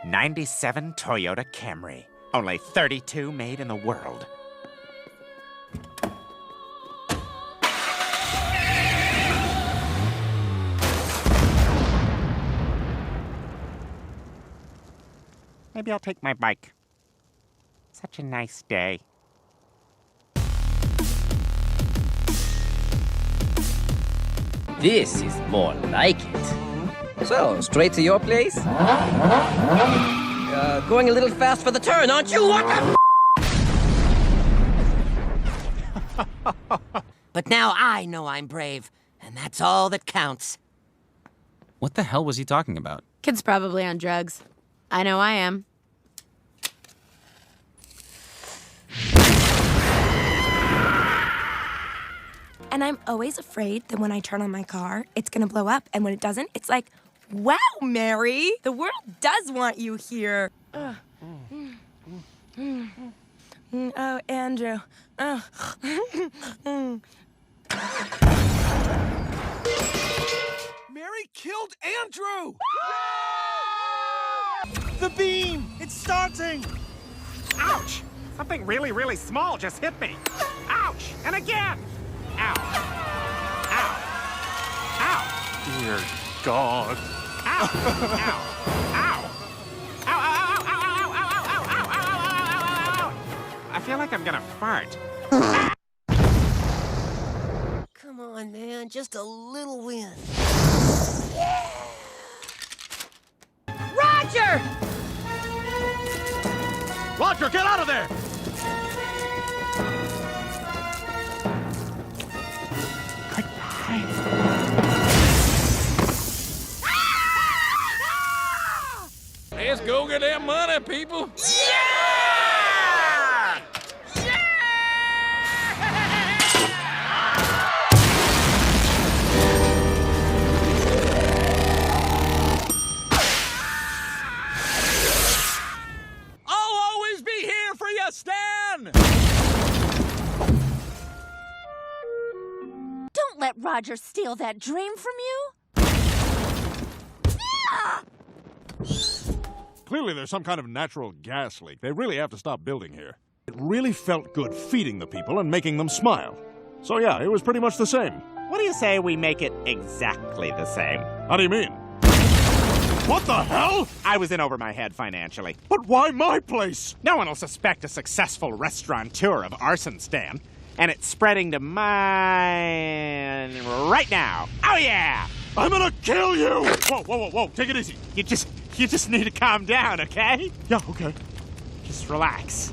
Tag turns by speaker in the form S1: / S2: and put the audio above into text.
S1: '97 Toyota Camry. Only 32 made in the world. Maybe I'll take my bike. Such a nice day.
S2: This is more like it. So, straight to your place? Going a little fast for the turn, aren't you? What the But now I know I'm brave, and that's all that counts.
S3: What the hell was he talking about?
S4: Kid's probably on drugs. I know I am.
S5: And I'm always afraid that when I turn on my car, it's gonna blow up. And when it doesn't, it's like, wow, Mary, the world does want you here. Oh, Andrew.
S6: Mary killed Andrew! The beam! It's starting!
S1: Ouch! Something really, really small just hit me. Ouch! And again! Ow. Ow. Ow.
S6: Dear God.
S1: Ow. Ow. Ow. Ow, ow, ow, ow, ow, ow, ow, ow, ow, ow, ow, ow. I feel like I'm gonna fart.
S2: Come on, man, just a little wind.
S5: Roger!
S6: Roger, get out of there!
S7: Let's go get that money, people.
S1: Yeah!
S7: I'll always be here for you, Stan.
S8: Don't let Roger steal that dream from you.
S9: Clearly there's some kind of natural gas leak. They really have to stop building here. It really felt good feeding the people and making them smile. So yeah, it was pretty much the same.
S1: What do you say we make it exactly the same?
S9: How do you mean? What the hell?
S1: I was in over my head financially.
S9: But why my place?
S1: No one will suspect a successful restaurateur of arson, Stan. And it's spreading to mine right now. Oh, yeah!
S9: I'm gonna kill you! Whoa, whoa, whoa, whoa, take it easy.
S1: You just need to calm down, okay?
S9: Yeah, okay.
S1: Just relax.